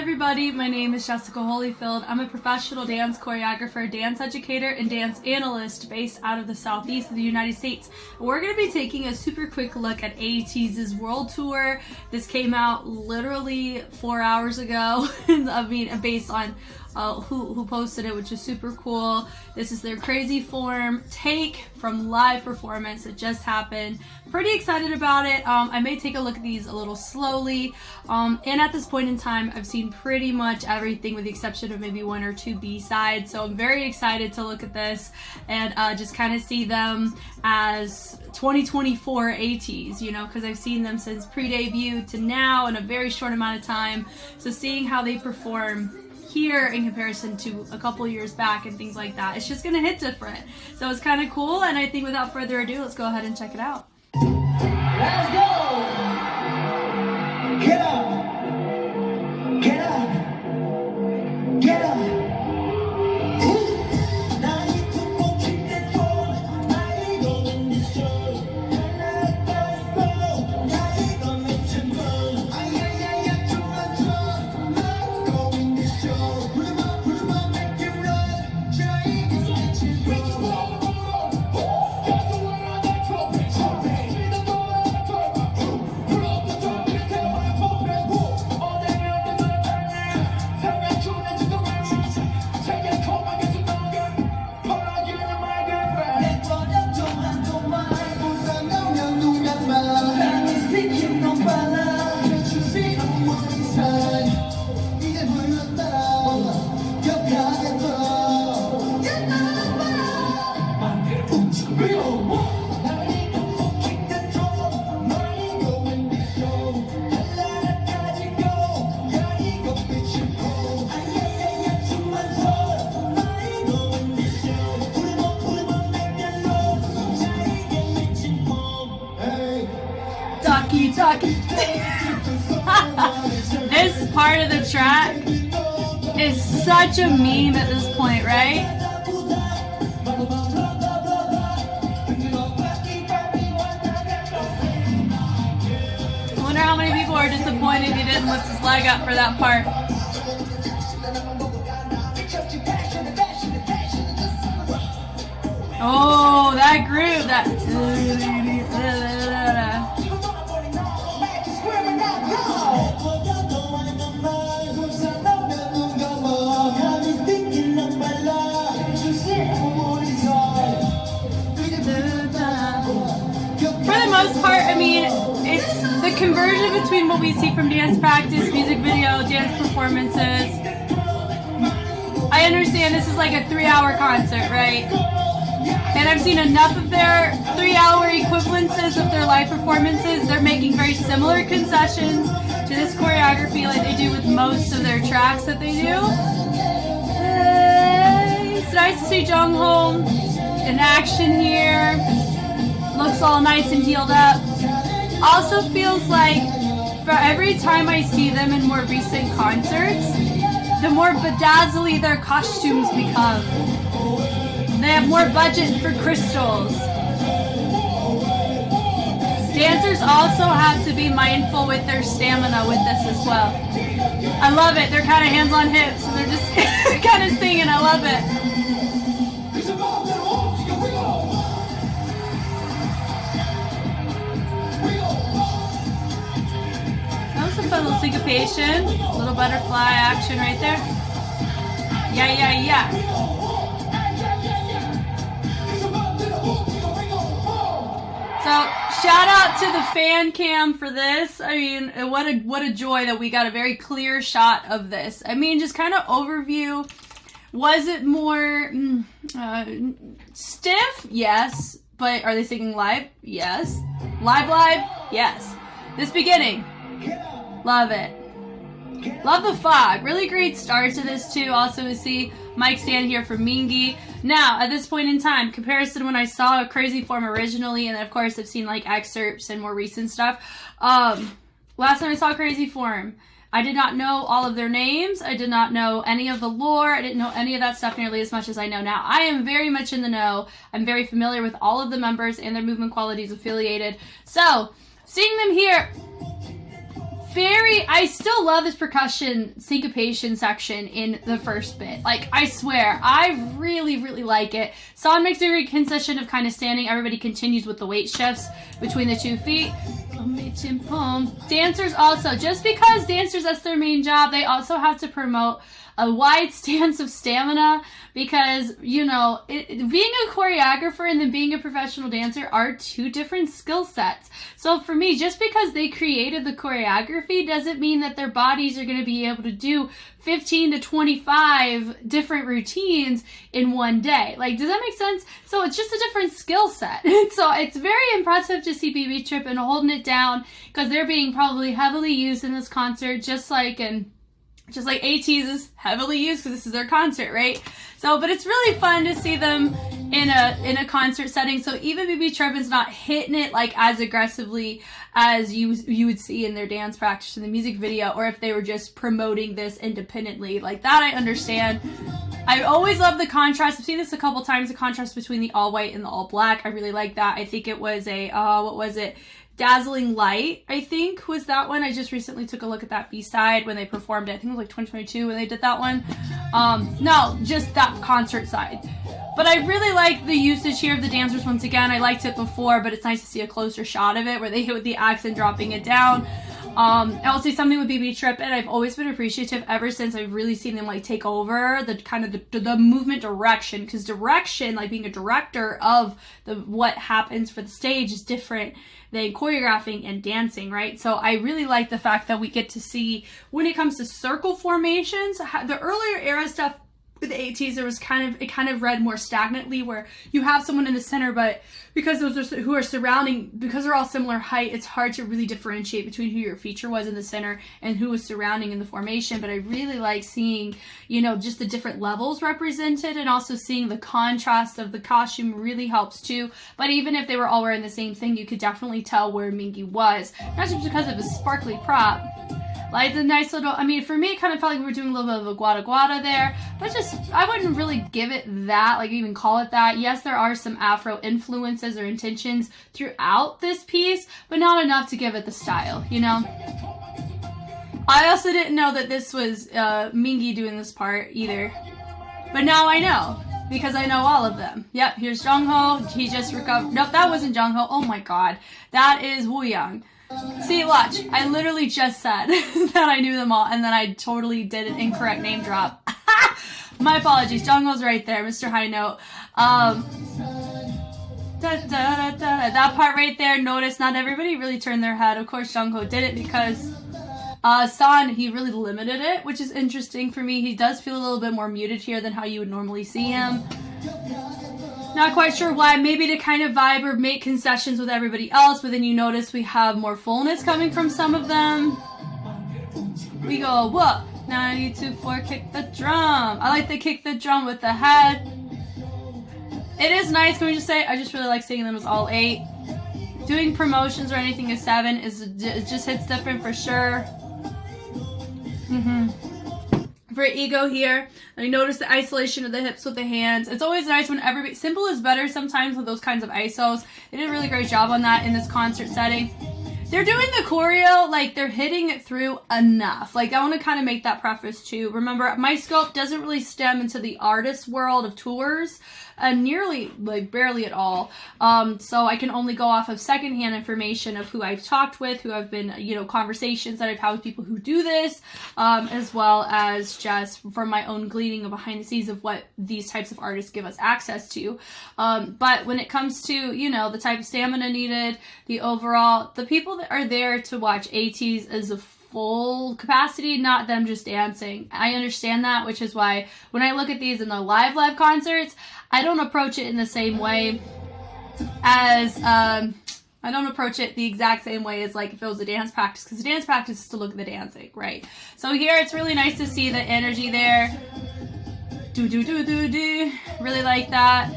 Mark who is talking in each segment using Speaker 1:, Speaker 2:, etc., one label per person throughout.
Speaker 1: everybody, my name is Jessica Holyfield. I'm a professional dance choreographer, dance educator, and dance analyst based out of the southeast of the United States. We're going to be taking a super quick look at ATEEZ's world tour. This came out literally 4 hours ago. I mean, based on who posted it, which is super cool. This is their Crazy Form take from live performance that just happened. Pretty excited about it. I may take a look at these a little slowly. And at this point in time, I've seen pretty much everything with the exception of maybe 1 or 2 B-sides. So I'm very excited to look at this and just kind of see them as 2024 ATEEZ, you know, because I've seen them since pre-debut to now in a very short amount of time. So seeing how they perform here in comparison to a couple years back and things like that, it's just gonna hit different. So it's kind of cool, and I think without further ado, let's go ahead and check it out.
Speaker 2: Let's go! Get up! Get up! Get up!
Speaker 1: This part of the track is such a meme at this point, right? I wonder how many people are disappointed he didn't lift his leg up for that part. Oh, that groove, that... Most part, I mean, it's the conversion between what we see from dance practice, music video, dance performances. I understand this is like a 3-hour concert, right? And I've seen enough of their 3-hour equivalences of their live performances. They're making very similar concessions to this choreography like they do with most of their tracks that they do. It's nice to see Jung-ho in action here. Looks all nice and healed up. Also feels like for every time I see them in more recent concerts, the more bedazzly their costumes become. They have more budget for crystals. Dancers also have to be mindful with their stamina with this as well. I love it. They're kind of hands on hips. They're just kind of singing. I love it. A little syncopation, a little butterfly action right there. Yeah, yeah, yeah. So shout out to the fan cam for this. I mean, what a joy that we got a very clear shot of this. I mean, just kind of overview. Was it more stiff? Yes. But are they singing live? Yes. Live? Yes. This beginning. Love it. Love the fog. Really great start to this too. Also we see Mike stand here for Mingi. Now, at this point in time, comparison when I saw Crazy Form originally, and of course I've seen like excerpts and more recent stuff. Last time I saw Crazy Form, I did not know all of their names. I did not know any of the lore. I didn't know any of that stuff nearly as much as I know now. I am very much in the know. I'm very familiar with all of the members and their movement qualities affiliated. So, seeing them here I still love this percussion syncopation section in the first bit. Like, I swear, I really, really like it. Son makes a great concession of kind of standing. Everybody continues with the weight shifts between the 2 feet. Dancers also, just because dancers, that's their main job, they also have to promote a wide stance of stamina, because, you know, being a choreographer and then being a professional dancer are 2 different skill sets. So for me, just because they created the choreography doesn't mean that their bodies are going to be able to do 15 to 25 different routines in one day. Like, does that make sense? So it's just a different skill set. So it's very impressive to see BB Trip and holding it down, because they're being probably heavily used in this concert, just like ATEEZ is heavily used because this is their concert, right? So, but it's really fun to see them in a concert setting. So even BB Trip not hitting it like as aggressively as you would see in their dance practice in the music video, or if they were just promoting this independently. Like that, I understand. I always love the contrast. I've seen this a couple times, the contrast between the all white and the all black. I really like that. I think it was a, what was it? Dazzling Light, I think, was that one. I just recently took a look at that B-side when they performed it. I think it was like 2022 when they did that one. No, just that concert side. But I really like the usage here of the dancers once again. I liked it before, but it's nice to see a closer shot of it where they hit with the accent dropping it down. I'll say something with BB Trip, and I've always been appreciative ever since I've really seen them like take over the kind of the movement direction, because direction, like being a director of what happens for the stage, is different than choreographing and dancing, right? So I really like the fact that we get to see, when it comes to circle formations, the earlier era stuff with the ATEEZ, it kind of read more stagnantly, where you have someone in the center, but because those who are surrounding, because they're all similar height, it's hard to really differentiate between who your feature was in the center and who was surrounding in the formation. But I really like seeing, you know, just the different levels represented, and also seeing the contrast of the costume really helps too. But even if they were all wearing the same thing, you could definitely tell where Mingi was, not just because of his sparkly prop. Like the nice little, I mean, for me, it kind of felt like we were doing a little bit of a guada guada there, but just, I wouldn't really give it that, like even call it that. Yes, there are some Afro influences or intentions throughout this piece, but not enough to give it the style, you know? I also didn't know that this was Mingi doing this part either, but now I know, because I know all of them. Yep, here's Jungho, he just recovered. Nope, that wasn't Jungho. Oh my god, that is Wooyoung. See, watch, I literally just said that I knew them all, and then I totally did an incorrect name drop. My apologies, Jungho's right there, Mr. High Note. That part right there, notice not everybody really turned their head. Of course, Jungho did it because Son, he really limited it, which is interesting for me. He does feel a little bit more muted here than how you would normally see him. Not quite sure why, maybe to kind of vibe or make concessions with everybody else, but then you notice we have more fullness coming from some of them. We go, what? 92-4, kick the drum. I like to kick the drum with the head. It is nice, can we just say, I just really like seeing them as all 8. Doing promotions or anything as 7 it just hits different for sure. For ego here, I notice the isolation of the hips with the hands. It's always nice when everybody, simple is better sometimes with those kinds of isos. They did a really great job on that in this concert setting. They're doing the choreo, like they're hitting it through enough. Like I want to kind of make that preface too. Remember, my scope doesn't really stem into the artist world of tours, nearly, like barely at all. So I can only go off of secondhand information of who I've talked with, who I've been, you know, conversations that I've had with people who do this, as well as just from my own gleaning of behind the scenes of what these types of artists give us access to. But when it comes to, you know, the type of stamina needed, the overall, the people that are there to watch ATEEZ as a full capacity, not them just dancing. I understand that, which is why when I look at these in the live concerts, I don't approach it in the same way as, I don't approach it the exact same way as like if it was a dance practice, because the dance practice is to look at the dancing, right? So here it's really nice to see the energy there. Really like that.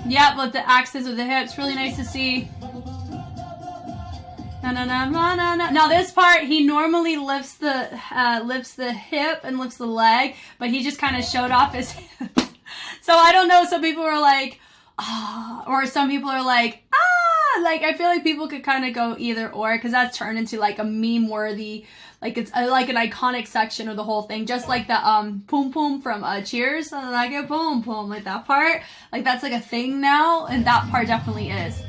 Speaker 1: Yeah, but the accents of the hips, really nice to see. Now this part, he normally lifts the hip and lifts the leg, but he just kind of showed off his hips. So I don't know, some people are like, ah, or some people are like, ah, like I feel like people could kind of go either or, because that's turned into like a meme worthy, like it's like an iconic section of the whole thing, just like the poom poom from Cheers, like a poom poom, like that part, like that's like a thing now, and that part definitely is.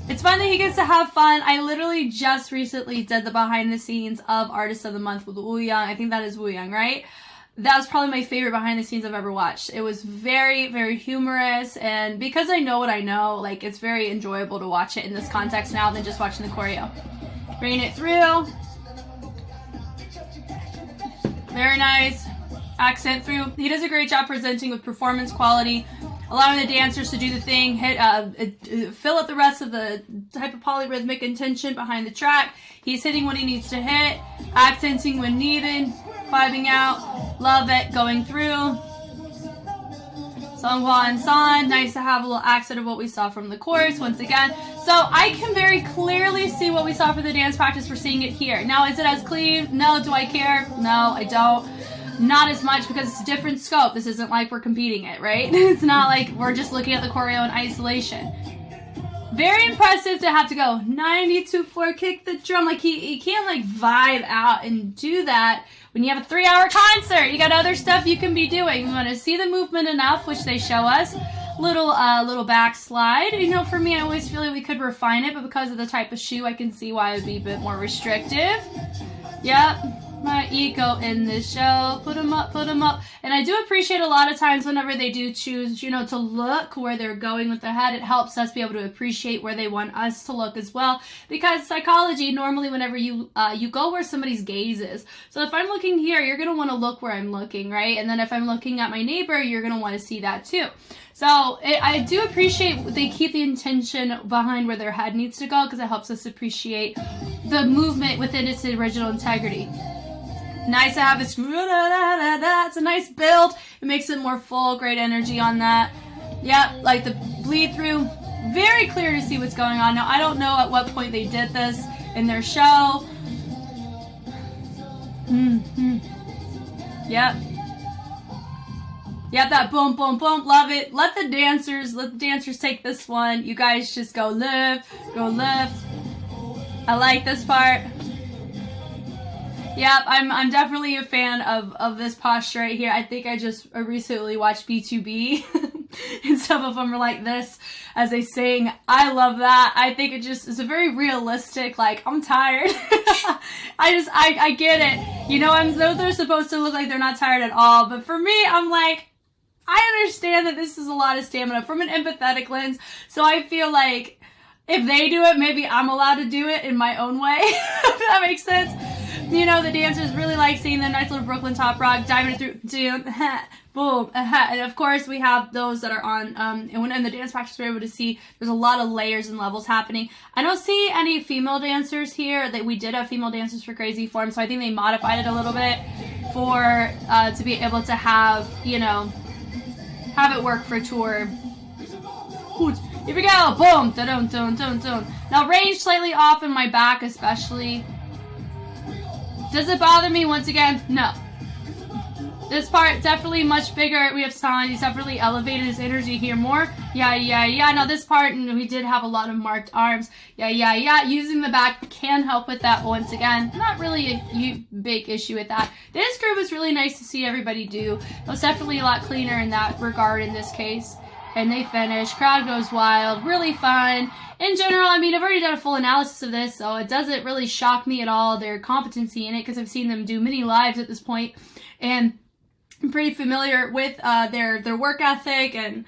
Speaker 1: It's fun that he gets to have fun. I literally just recently did the behind the scenes of Artist of the Month with Woo Young. I think that is Woo Young, right? That was probably my favorite behind the scenes I've ever watched. It was very, very humorous, and because I know what I know, like it's very enjoyable to watch it in this context now than just watching the choreo. Bringing it through. Very nice. Accent through. He does a great job presenting with performance quality, allowing the dancers to do the thing, fill up the rest of the type of polyrhythmic intention behind the track. He's hitting what he needs to hit, accenting when needed, vibing out. Love it. Going through. Songhwa and San. Nice to have a little accent of what we saw from the chorus once again. So I can very clearly see what we saw for the dance practice. We're seeing it here. Now, is it as clean? No. Do I care? No, I don't. Not as much, because it's a different scope. This isn't like we're competing it, right? It's not like we're just looking at the choreo in isolation. Very impressive to have to go 92-4, kick the drum. Like he can't like vibe out and do that when you have a 3-hour concert. You got other stuff you can be doing. You want to see the movement enough, which they show us. Little backslide. You know, for me, I always feel like we could refine it, but because of the type of shoe, I can see why it would be a bit more restrictive. Yep. My ego in this show. Put them up. And I do appreciate a lot of times whenever they do choose, you know, to look where they're going with their head, it helps us be able to appreciate where they want us to look as well. Because psychology, normally whenever you go where somebody's gaze is. So if I'm looking here, you're going to want to look where I'm looking, right? And then if I'm looking at my neighbor, you're going to want to see that too. So I do appreciate they keep the intention behind where their head needs to go, because it helps us appreciate the movement within its original integrity. Nice to have this. It's a nice build. It makes it more full. Great energy on that. Yep, like the bleed through. Very clear to see what's going on. Now, I don't know at what point they did this in their show. Yep. Yep, that boom, boom, boom. Love it. Let the dancers take this one. You guys just go lift. I like this part. Yep, I'm definitely a fan of this posture right here. I think I just recently watched B2B and some of them are like this as they sing. I love that. I think it just is a very realistic, like, I'm tired. I get it. You know, they're supposed to look like they're not tired at all. But for me, I'm like, I understand that this is a lot of stamina from an empathetic lens. So I feel like if they do it, maybe I'm allowed to do it in my own way. If that makes sense. You know, the dancers really like seeing the nice little Brooklyn top rock, diving it through, boom, and of course we have those that are on, and when in the dance practice we're able to see there's a lot of layers and levels happening. I don't see any female dancers here. That we did have female dancers for Crazy Form, so I think they modified it a little bit for, to be able to have, you know, have it work for tour. Here we go, boom, dun. Now range slightly off in my back especially. Does it bother me once again? No. This part definitely much bigger. We have San. He's definitely elevated his energy here more. Yeah. Now this part, we did have a lot of marked arms. Yeah. Using the back can help with that once again. Not really a big issue with that. This group was really nice to see everybody do. It was definitely a lot cleaner in that regard in this case. And they finish. Crowd goes wild. Really fun. In general, I mean, I've already done a full analysis of this, so it doesn't really shock me at all, their competency in it, because I've seen them do many lives at this point, and I'm pretty familiar with their work ethic and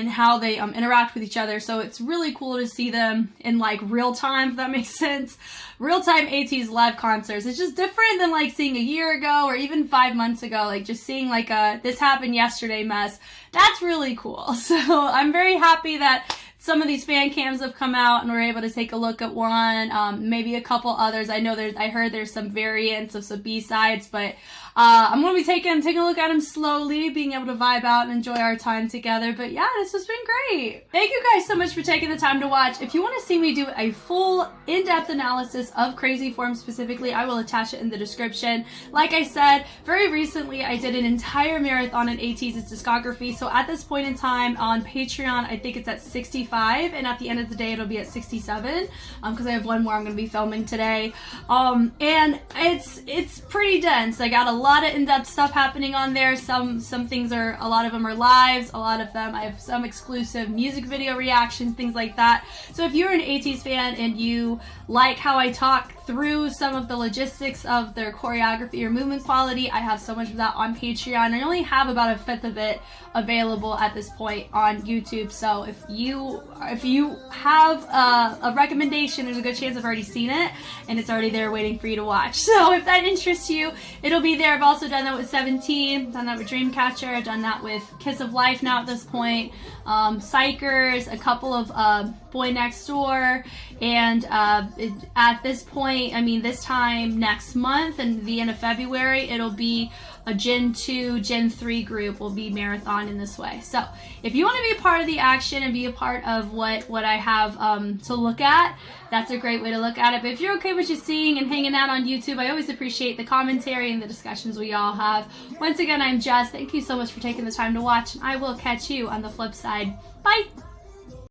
Speaker 1: how they interact with each other. So it's really cool to see them in like real time, if that makes sense. Real time ATEEZ live concerts. It's just different than like seeing a year ago or even 5 months ago. Like just seeing like a this happened yesterday mess. That's really cool. So I'm very happy that some of these fan cams have come out and we're able to take a look at one, maybe a couple others. I know I heard there's some variants of some B-sides, but I'm going to be taking a look at them slowly, being able to vibe out and enjoy our time together. But yeah, this has been great. Thank you guys so much for taking the time to watch. If you want to see me do a full in-depth analysis of Crazy Form specifically, I will attach it in the description. Like I said, very recently I did an entire marathon in ATEEZ's discography. So at this point in time on Patreon, I think it's at 65 65, and at the end of the day it'll be at 67, because I have one more I'm going to be filming today. And it's pretty dense. I got a lot of in-depth stuff happening on there. Some things are, a lot of them are lives, a lot of them I have some exclusive music video reactions, things like that. So if you're an ATEEZ fan and you like how I talk through some of the logistics of their choreography or movement quality, I have so much of that on Patreon. I only have about a fifth of it available at this point on YouTube. So if you have a recommendation, there's a good chance I've already seen it and it's already there waiting for you to watch. So if that interests you, it'll be there. I've also done that with 17, done that with Dreamcatcher, I've done that with Kiss of Life now at this point, Psychers, a couple of Boy Next Door, and at this point, I mean this time next month and the end of February, it'll be a Gen 2, Gen 3 group will be marathon in this way. So if you want to be a part of the action and be a part of what I have to look at, that's a great way to look at it. But if you're okay with just seeing and hanging out on YouTube, I always appreciate the commentary and the discussions we all have. Once again, I'm Jess. Thank you so much for taking the time to watch, and I will catch you on the flip side. Bye!